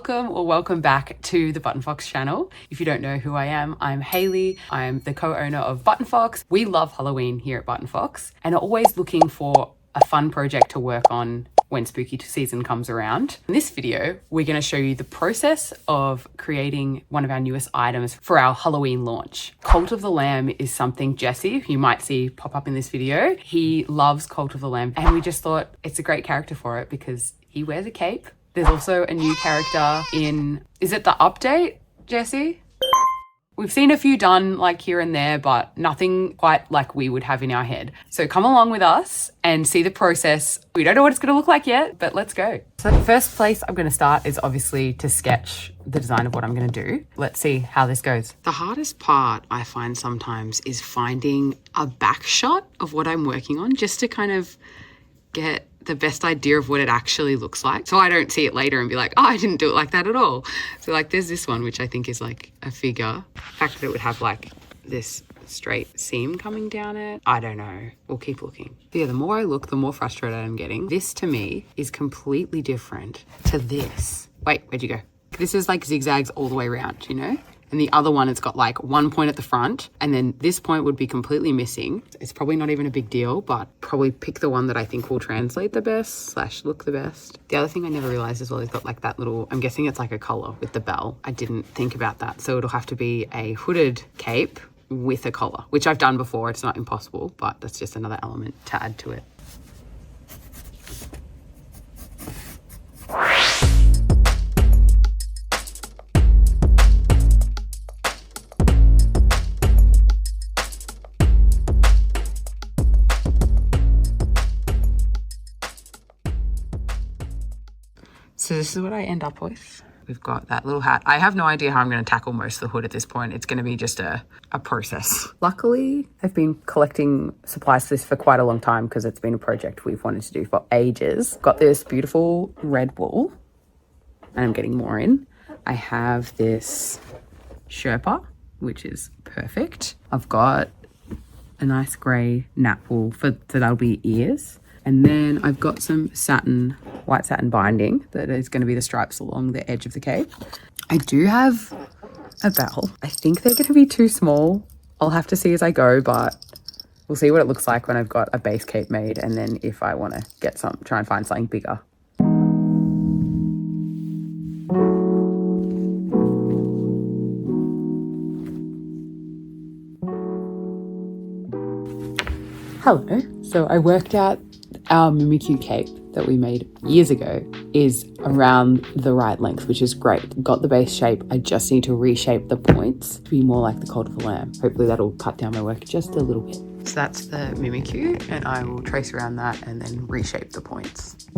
welcome or welcome back to the Button Fox channel. If you don't know who I am, I'm Hayley. I'm the co-owner of Button Fox. We love Halloween here at Button Fox and are always looking for a fun project to work on when spooky season comes around. In this video, we're going to show you the process of creating one of our newest items for our Halloween launch. Cult of the Lamb is something Jesse, who you might see pop up in this video, he loves Cult of the Lamb, and we just thought it's a great character for it because he wears a cape. There's also a new character in, is it the update, Jesse? We've seen a few done like here and there, but nothing quite like we would have in our head. So come along with us and see the process. We don't know what it's going to look like yet, but let's go. So the first place I'm going to start is obviously to sketch the design of what I'm going to do. Let's see how this goes. The hardest part I find sometimes is finding a back shot of what I'm working on just to kind of get the best idea of what it actually looks like. So I don't see it later and be like, oh, I didn't do it like that at all. So like there's this one, which I think is like a figure. The fact that it would have like this straight seam coming down it. I don't know. We'll keep looking. Yeah, the more I look, the more frustrated I'm getting. This to me is completely different to this. Wait, where'd you go? This is like zigzags all the way around, you know? And the other one, it's got like one point at the front and then this point would be completely missing. It's probably not even a big deal, but probably pick the one that I think will translate the best / look the best. The other thing I never realized as well is got like that little, I'm guessing it's like a collar with the bell. I didn't think about that. So it'll have to be a hooded cape with a collar, which I've done before. It's not impossible, but that's just another element to add to it. So this is what I end up with. We've got that little hat. I have no idea how I'm going to tackle most of the hood at this point. It's going to be just a process. Luckily, I've been collecting supplies for this for quite a long time because it's been a project we've wanted to do for ages. Got this beautiful red wool and I'm getting more in. I have this Sherpa, which is perfect. I've got a nice grey nap wool so that'll be ears. And then I've got some satin, white satin binding that is going to be the stripes along the edge of the cape. I do have a bell. I think they're going to be too small. I'll have to see as I go, but we'll see what it looks like when I've got a base cape made. And then if I want to get try and find something bigger. Hello. So I worked out our Mimikyu cape that we made years ago is around the right length, which is great. Got the base shape. I just need to reshape the points to be more like the Cult of the Lamb. Hopefully that'll cut down my work just a little bit. So that's the Mimikyu and I will trace around that and then reshape the points.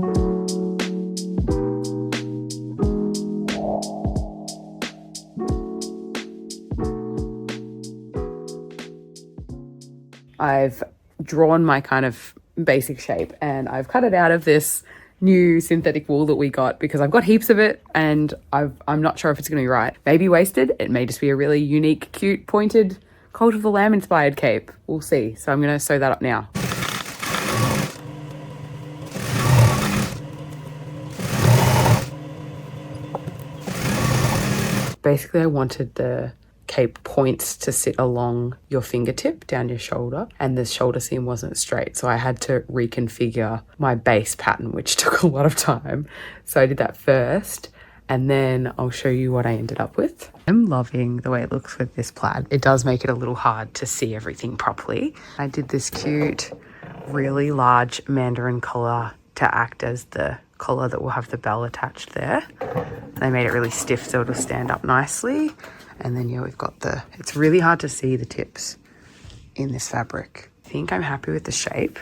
I've drawn my kind of basic shape and I've cut it out of this new synthetic wool that we got because I've got heaps of it and I'm not sure if it's going to be right. Maybe wasted. It may just be a really unique, cute, pointed Cult of the Lamb inspired cape. We'll see. So I'm going to sew that up now. Basically, I wanted the cape points to sit along your fingertip down your shoulder and the shoulder seam wasn't straight, so I had to reconfigure my base pattern, which took a lot of time. So I did that first and then I'll show you what I ended up with. I'm loving the way it looks with this plaid. It does make it a little hard to see everything properly. I did this cute really large mandarin collar to act as the collar that will have the bell attached there, and I made it really stiff so it'll stand up nicely. And then, yeah, we've got it's really hard to see the tips in this fabric. I think I'm happy with the shape.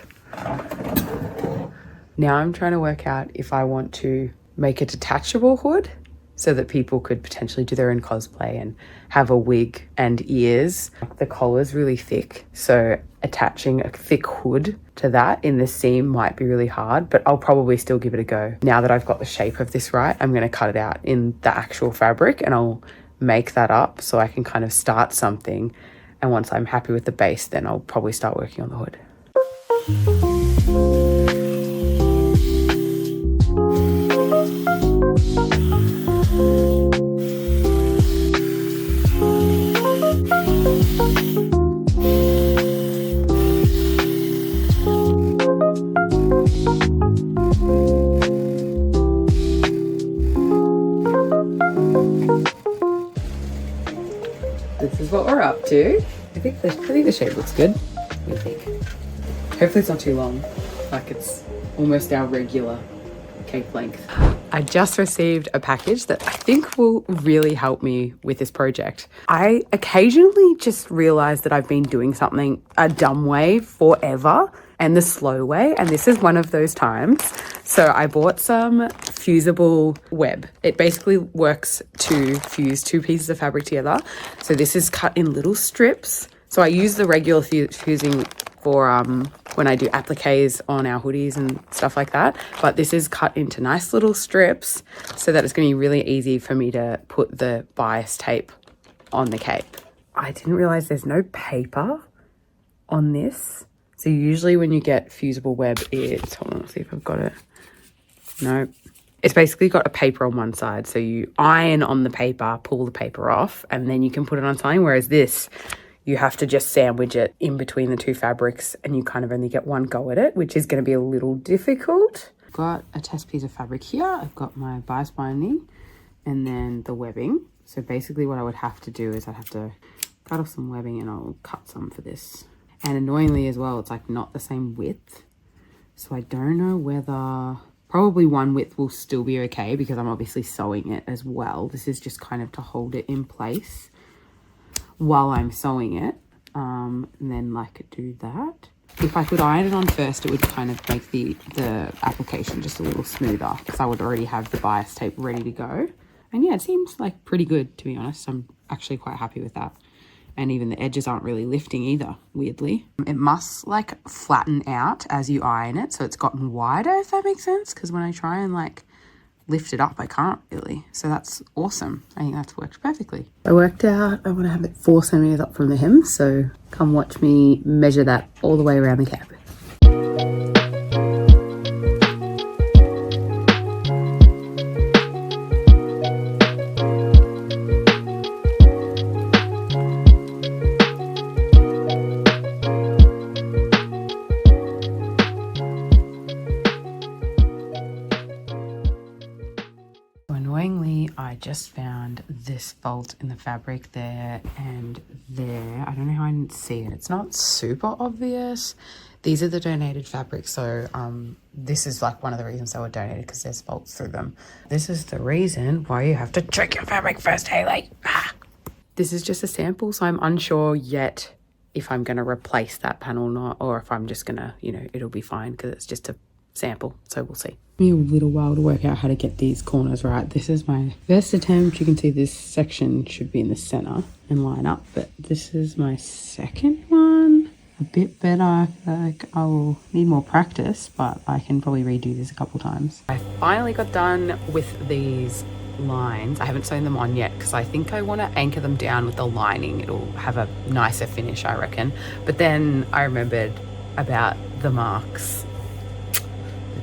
Now I'm trying to work out if I want to make a detachable hood so that people could potentially do their own cosplay and have a wig and ears. The collar's really thick, so attaching a thick hood to that in the seam might be really hard, but I'll probably still give it a go. Now that I've got the shape of this right, I'm going to cut it out in the actual fabric and I'll make that up so I can kind of start something, and once I'm happy with the base then I'll probably start working on the hood. this is what we're up to. I think the shape looks good. What do you think? Hopefully it's not too long. Like it's almost our regular cape length. I just received a package that I think will really help me with this project. I occasionally just realize that I've been doing something a dumb way forever and the slow way, and this is one of those times. So I bought some fusible web. It basically works to fuse two pieces of fabric together. So this is cut in little strips. So I use the regular fusing for when I do appliques on our hoodies and stuff like that. But this is cut into nice little strips so that it's going to be really easy for me to put the bias tape on the cape. I didn't realize there's no paper on this. So usually when you get fusible web, it's, hold on, let's see if I've got it. No, it's basically got a paper on one side. So you iron on the paper, pull the paper off, and then you can put it on something. Whereas this, you have to just sandwich it in between the two fabrics and you kind of only get one go at it, which is going to be a little difficult. I've got a test piece of fabric here. I've got my bias binding and then the webbing. So basically what I would have to do is I'd have to cut off some webbing and I'll cut some for this. And annoyingly as well, it's like not the same width. So I don't know whether, probably one width will still be okay because I'm obviously sewing it as well. This is just kind of to hold it in place while I'm sewing it, and then like do that. If I could iron it on first, it would kind of make the application just a little smoother because I would already have the bias tape ready to go. And yeah, it seems like pretty good, to be honest. I'm actually quite happy with that. And even the edges aren't really lifting either, weirdly. It must like flatten out as you iron it, so it's gotten wider, if that makes sense, because when I try and like lift it up, I can't really. So that's awesome. I think that's worked perfectly. I worked out I want to have it 4 centimeters up from the hem, so come watch me measure that all the way around the cap. I just found this bolt in the fabric there and there. I don't know how I didn't see it. It's not super obvious. These are the donated fabrics. So this is like one of the reasons they were donated because there's bolts through them. This is the reason why you have to check your fabric first, Hayley. Ah. This is just a sample, so I'm unsure yet if I'm going to replace that panel or not, or if I'm just going to, you know, it'll be fine because it's just a sample, so we'll see. Me a little while to work out how to get these corners right. This is my first attempt. You can see this section should be in the center and line up, but this is my second one. A bit better. I feel like I will need more practice, but I can probably redo this a couple times. I finally got done with these lines. I haven't sewn them on yet because I think I want to anchor them down with the lining. It'll have a nicer finish, I reckon. But then I remembered about the marks.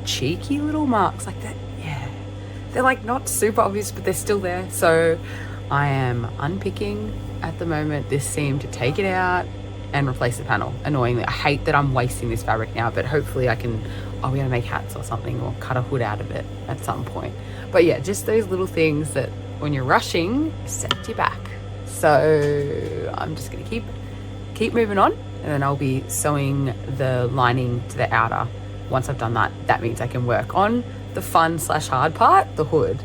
Cheeky little marks like that. Yeah, they're like not super obvious, but they're still there. So I am unpicking at the moment this seam to take it out and replace the panel. Annoyingly, I hate that I'm wasting this fabric now, but hopefully I'll be able to make hats or something or cut a hood out of it at some point. But yeah, just those little things that when you're rushing set you back. So I'm just gonna keep moving on, and then I'll be sewing the lining to the outer. Once I've done that, that means I can work on the fun / hard part, the hood.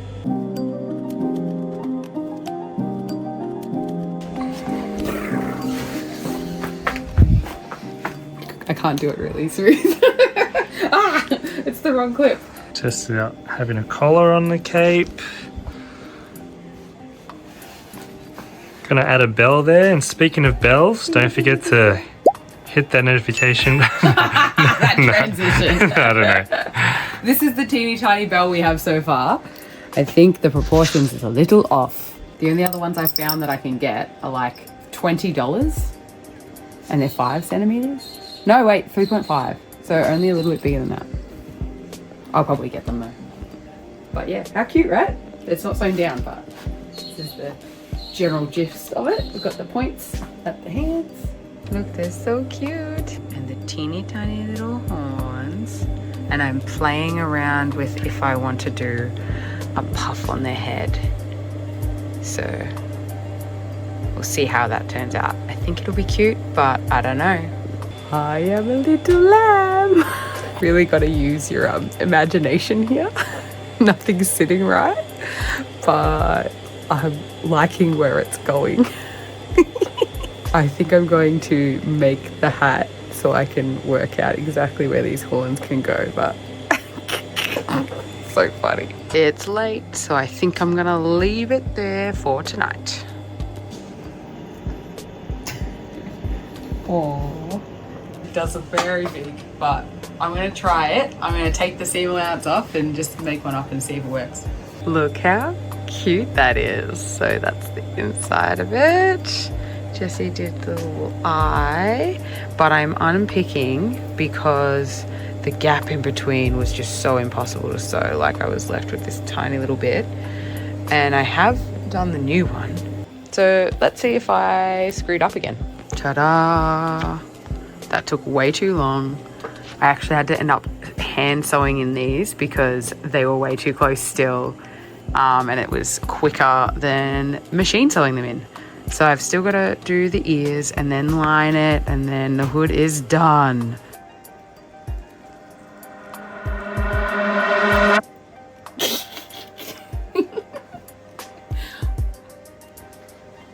I can't do it really smooth. Ah, it's the wrong clip. Test out having a collar on the cape. Gonna add a bell there, and speaking of bells, don't forget to hit that notification. That transition. I don't know. This is the teeny tiny bell we have so far. I think the proportions is a little off. The only other ones I found that I can get are like $20 and they're 5 centimeters. No, wait, 3.5. So only a little bit bigger than that. I'll probably get them though. But yeah, how cute, right? It's not sewn down, but this is the general gist of it. We've got the points at the hands. Look, they're so cute. And the teeny tiny little horns. And I'm playing around with if I want to do a puff on their head. So we'll see how that turns out. I think it'll be cute, but I don't know. I am a little lamb. Really got to use your imagination here. Nothing's sitting right, but I'm liking where it's going. I think I'm going to make the hat so I can work out exactly where these horns can go, but so funny. It's late, so I think I'm gonna leave it there for tonight. Oh, it does look very big, but I'm gonna try it. I'm gonna take the seam allowance off and just make one up and see if it works. Look how cute that is. So that's the inside of it. Jessie did the little eye, but I'm unpicking because the gap in between was just so impossible to sew. Like I was left with this tiny little bit, and I have done the new one. So let's see if I screwed up again. Ta-da! That took way too long. I actually had to end up hand sewing in these because they were way too close still, and it was quicker than machine sewing them in. So I've still got to do the ears and then line it, and then the hood is done.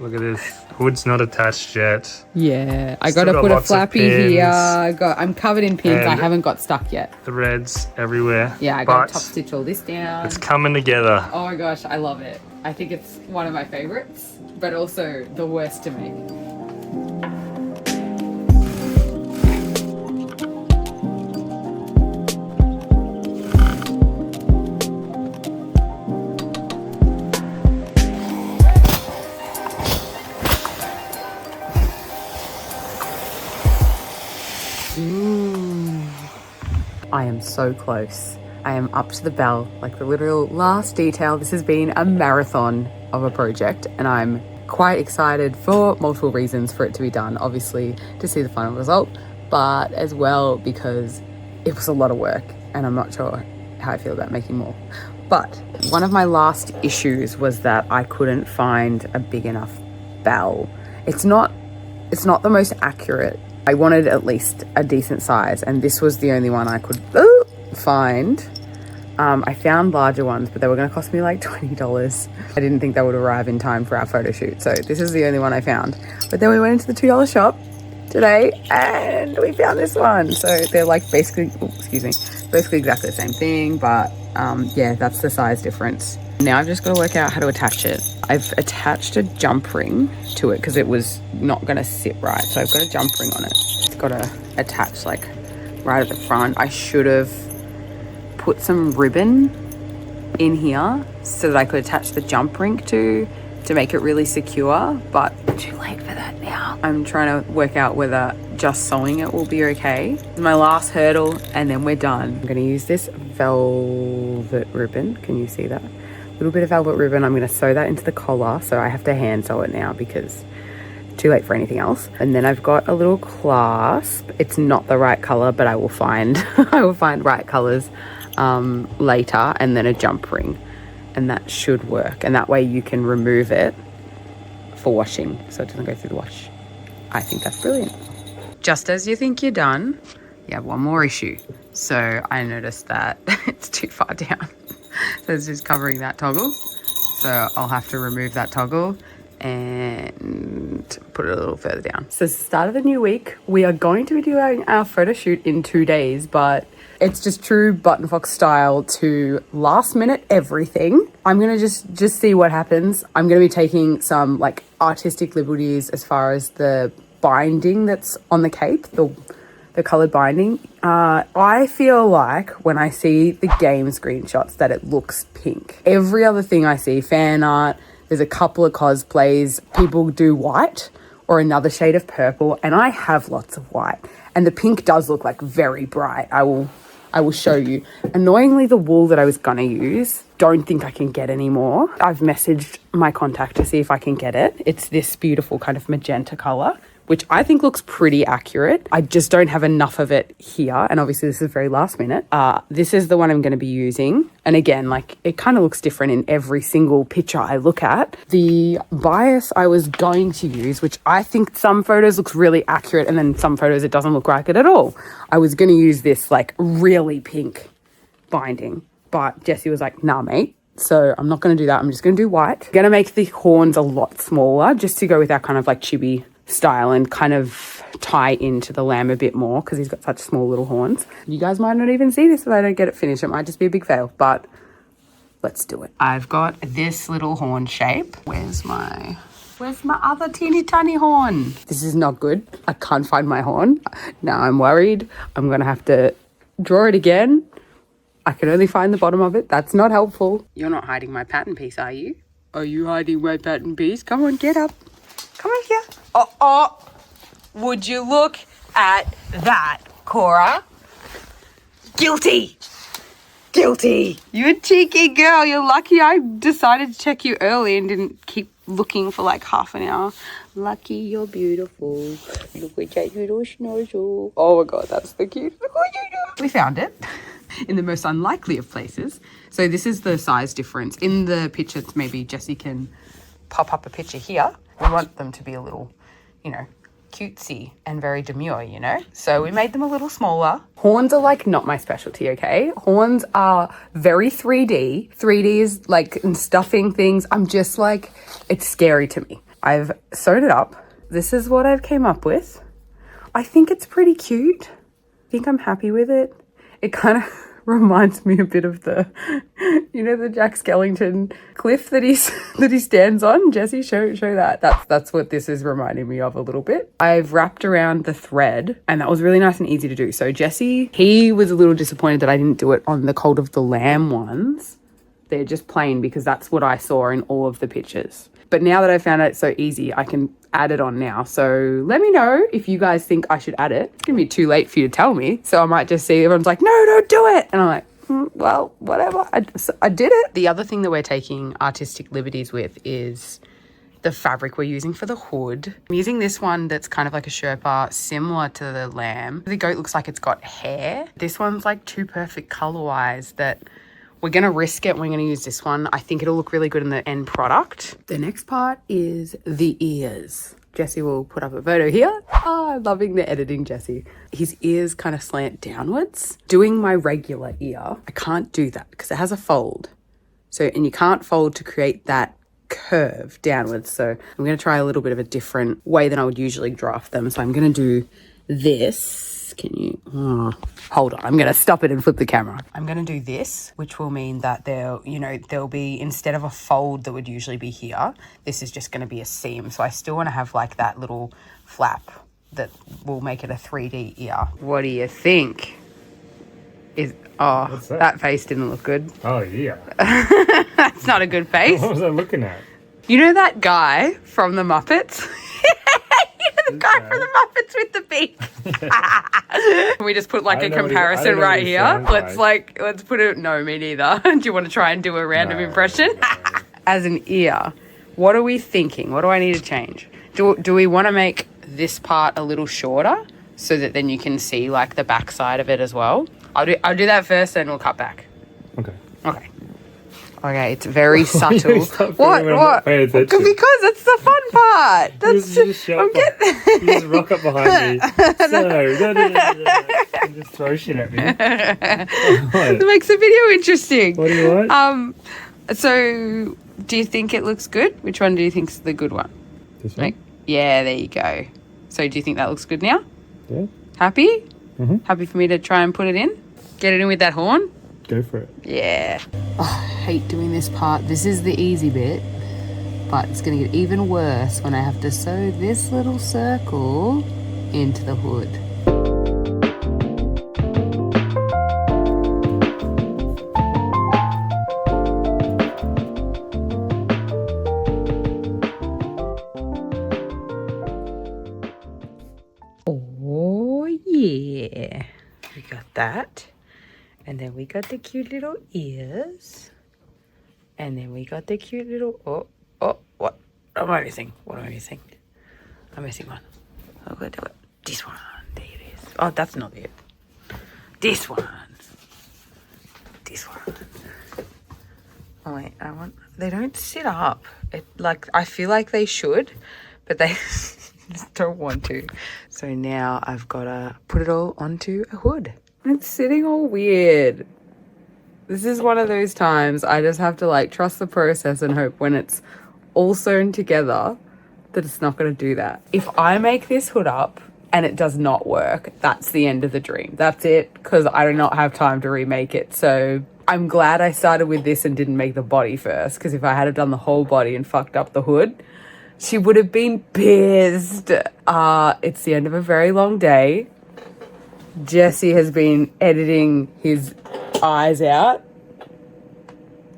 Look at this. Hood's not attached yet. Yeah, I Still got to put a flappy here. pins. I'm covered in pins. I And- haven't got stuck yet. Threads everywhere. Yeah, I got But to top stitch all this down. it's coming together. Oh my gosh, I love it. I think it's one of my favorites, but also the worst to make. I am so close. I am up to the bell, like the literal last detail. This has been a marathon of a project, and I'm quite excited for multiple reasons for it to be done. Obviously, to see the final result, but as well because it was a lot of work, and I'm not sure how I feel about making more. But one of my last issues was that I couldn't find a big enough bell. It's not the most accurate. I wanted at least a decent size, and this was the only one I could find. I found larger ones, but they were going to cost me like $20. I didn't think they would arrive in time for our photo shoot, so this is the only one I found. But then we went into the $2 shop today, and we found this one. So they're like basically exactly the same thing, but yeah, that's the size difference. Now I've just got to work out how to attach it. I've attached a jump ring to it because it was not going to sit right. So I've got a jump ring on it. It's got to attach like right at the front. I should have put some ribbon in here so that I could attach the jump ring to make it really secure, but too late for that now. I'm trying to work out whether just sewing it will be okay. It's my last hurdle, and then we're done. I'm going to use this velvet ribbon. Can you see that? Little bit of velvet ribbon. I'm going to sew that into the collar, so I have to hand sew it now because too late for anything else. And then I've got a little clasp. It's not the right color, but I will find right colors later, and then a jump ring, and that should work. And that way you can remove it for washing so it doesn't go through the wash. I think that's brilliant. Just as you think you're done, you have one more issue. So I noticed that it's too far down. So it's just covering that toggle. So I'll have to remove that toggle and put it a little further down. So it's the start of the new week. We are going to be doing our photo shoot in 2 days, but it's just true Button Fox style to last minute everything. I'm going to just see what happens. I'm going to be taking some like artistic liberties as far as the binding that's on the cape, the colored binding. I feel like when I see the game screenshots that it looks pink. Every other thing I see, fan art, there's a couple of cosplays, people do white or another shade of purple, and I have lots of white. And the pink does look like very bright. I will show you. Annoyingly, the wool that I was gonna use, don't think I can get anymore. I've messaged my contact to see if I can get it. It's this beautiful kind of magenta color, which I think looks pretty accurate. I just don't have enough of it here. And obviously this is very last minute. This is the one I'm going to be using. And again, like it kind of looks different in every single picture I look at. The bias I was going to use, which I think some photos looks really accurate and then some photos it doesn't look like it at all. I was going to use this like really pink binding, but Jessie was like, nah, mate. So I'm not going to do that. I'm just going to do white. I'm going to make the horns a lot smaller just to go with that kind of like chibi style and kind of tie into the lamb a bit more because he's got such small little horns. You guys might not even see this if I don't get it finished. It might just be a big fail, but let's do it. I've got this little horn shape. Where's my other teeny tiny horn? This is not good. I can't find my horn. Now I'm worried. I'm going to have to draw it again. I can only find the bottom of it. That's not helpful. You're not hiding my pattern piece, are you? Are you hiding my pattern piece? Come on, get up. Come on here. Oh, would you look at that, Cora? Guilty. You cheeky girl. You're lucky I decided to check you early and didn't keep looking for like half an hour. Lucky you're beautiful. Look at that little snozzle. Oh my God, that's the cute. Look what you do. We found it. In the most unlikely of places. So this is the size difference. In the pictures, maybe Jessie can pop up a picture here. We want them to be a little, you know, cutesy and very demure, you know? So we made them a little smaller. Horns are like not my specialty, okay? Horns are very 3D. 3D is like stuffing things. I'm just like, it's scary to me. I've sewed it up. This is what I've came up with. I think it's pretty cute. I think I'm happy with it. It kind of reminds me a bit of the, you know, the Jack Skellington cliff that he stands on. Jessie, show that. That's what this is reminding me of a little bit. I've wrapped around the thread and that was really nice and easy to do. So Jessie, he was a little disappointed that I didn't do it on the Cult of the Lamb ones. They're just plain because that's what I saw in all of the pictures. But now that I found out it's so easy, I can add it on now. So let me know if you guys think I should add it. It's gonna be too late for you to tell me. So I might just see everyone's like, no, don't do it. And I'm like, well, whatever. I did it. The other thing that we're taking artistic liberties with is the fabric we're using for the hood. I'm using this one that's kind of like a Sherpa, similar to the lamb. The goat looks like it's got hair. This one's like too perfect color-wise that we're going to risk it. We're going to use this one. I think it'll look really good in the end product. The next part is the ears. Jessie will put up a photo here. Oh, I'm loving the editing, Jessie. His ears kind of slant downwards. Doing my regular ear, I can't do that because it has a fold. So, and you can't fold to create that curve downwards. So I'm going to try a little bit of a different way than I would usually draft them. So I'm going to do this. Can you, hold on, I'm going to stop it and flip the camera. I'm going to do this, which will mean that there'll be, instead of a fold that would usually be here, this is just going to be a seam. So I still want to have like that little flap that will make it a 3D ear. What do you think? That face didn't look good. Oh, yeah. That's not a good face. What was I looking at? You know that guy from the Muppets? The guy from the Muppets with the beak. Can we just put like a comparison right here? Let's put it. No, me neither. Do you want to try and do a random impression? No. As an ear, what are we thinking? What do I need to change? Do we want to make this part a little shorter so that then you can see like the back side of it as well? I'll do that first, then we'll cut back. Okay, it's very subtle. What? Because it's the fun part. That's you just rock up behind me. And just throw shit at me. It makes the video interesting. What do you want? So do you think it looks good? Which one do you think's the good one? This one? Yeah, there you go. So do you think that looks good now? Yeah. Happy? Mm-hmm. Happy for me to try and put it in? Get it in with that horn? Go for it. Yeah. Oh, I hate doing this part. This is the easy bit, but it's going to get even worse when I have to sew this little circle into the hood. Oh, yeah. We got that. And then we got the cute little ears. And then we got the cute little... what am I missing? I'm missing one. I'm gonna do it. This one. There it is. Oh, that's not it. This one. This one. Oh wait, I want. They don't sit up. I feel like they should, but they just don't want to. So now I've got to put it all onto a hood. It's sitting all weird. This is one of those times I just have to like trust the process and hope when it's all sewn together that it's not going to do that. If I make this hood up and it does not work, that's the end of the dream. That's it, because I do not have time to remake it. So I'm glad I started with this and didn't make the body first, because if I had done the whole body and fucked up the hood, she would have been pissed. It's the end of a very long day. Jesse has been editing his eyes out.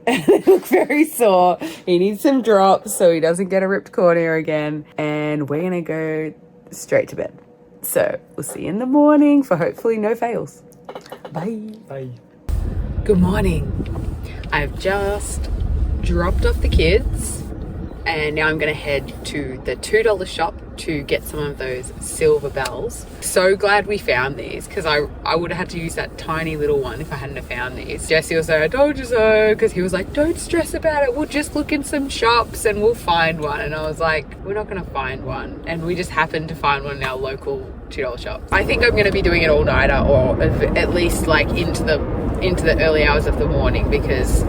They look very sore. He needs some drops so he doesn't get a ripped cornea again. And we're going to go straight to bed. So we'll see you in the morning for hopefully no fails. Bye. Bye. Good morning. I've just dropped off the kids and now I'm going to head to the $2 shop to get some of those silver bells. So glad we found these, because I would have had to use that tiny little one if I hadn't have found these. Jesse was like, I told you so, because he was like, don't stress about it, we'll just look in some shops and we'll find one. And I was like, we're not going to find one. And we just happened to find one in our local $2 shop. I think I'm going to be doing it all nighter, or at least like into the early hours of the morning, because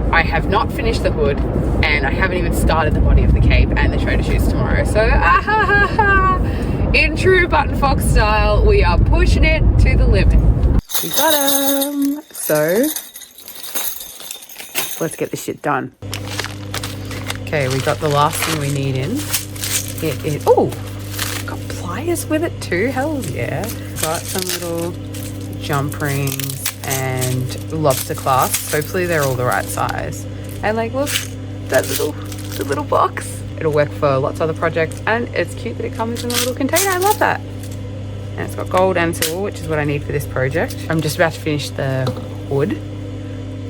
I have not finished the hood and I haven't even started the body of the cape and the trader shoes tomorrow. So in true Button Fox style, we are pushing it to the limit. We got them. So let's get this shit done. Okay, we got the last thing we need in. It is, oh, got pliers with it too. Hells yeah. Got some little jump rings and lobster clasps. Hopefully they're all the right size. And like, look, the little box. It'll work for lots of other projects, and it's cute that it comes in a little container. I love that. And it's got gold and silver, which is what I need for this project. I'm just about to finish the hood,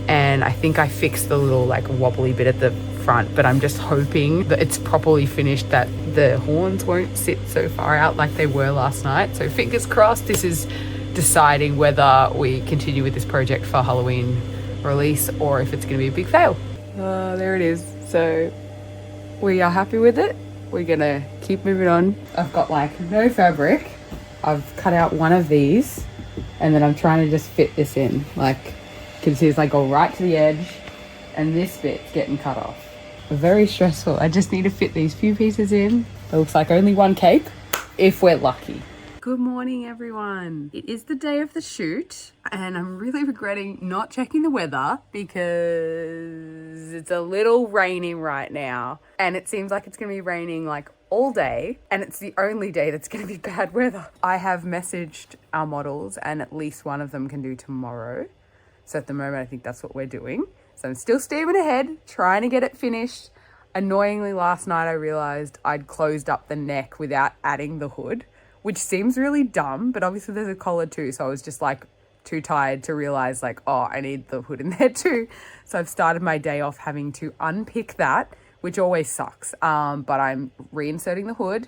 and I think I fixed the little like wobbly bit at the front, but I'm just hoping that it's properly finished, that the horns won't sit so far out like they were last night. So fingers crossed. This is deciding whether we continue with this project for Halloween release or if it's going to be a big fail. There it is. So we are happy with it. We're going to keep moving on. I've got like no fabric. I've cut out one of these and then I'm trying to just fit this in. Like, you can see it's like go right to the edge and this bit's getting cut off. Very stressful. I just need to fit these few pieces in. It looks like only one cape if we're lucky. Good morning, everyone. It is the day of the shoot and I'm really regretting not checking the weather because it's a little raining right now and it seems like it's going to be raining like all day, and it's the only day that's going to be bad weather. I have messaged our models and at least one of them can do tomorrow. So at the moment, I think that's what we're doing. So I'm still steaming ahead, trying to get it finished. Annoyingly, last night I realized I'd closed up the neck without adding the hood, which seems really dumb, but obviously there's a collar too. So I was just like too tired to realize like, oh, I need the hood in there too. So I've started my day off having to unpick that, which always sucks. But I'm reinserting the hood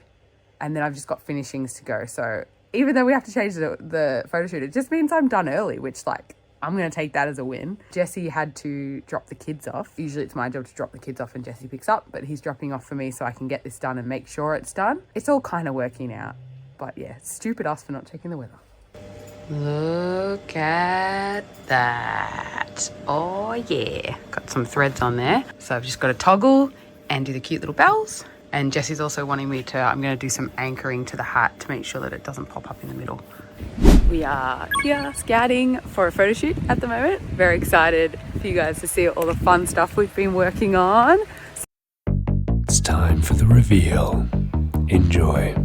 and then I've just got finishings to go. So even though we have to change the photo shoot, it just means I'm done early, which like, I'm going to take that as a win. Jesse had to drop the kids off. Usually it's my job to drop the kids off and Jesse picks up, but he's dropping off for me so I can get this done and make sure it's done. It's all kind of working out. But yeah, stupid us for not checking the weather. Look at that. Oh yeah. Got some threads on there. So I've just got to toggle and do the cute little bells. And Jesse's also wanting me to, I'm going to do some anchoring to the hat to make sure that it doesn't pop up in the middle. We are here scouting for a photo shoot at the moment. Very excited for you guys to see all the fun stuff we've been working on. It's time for the reveal. Enjoy.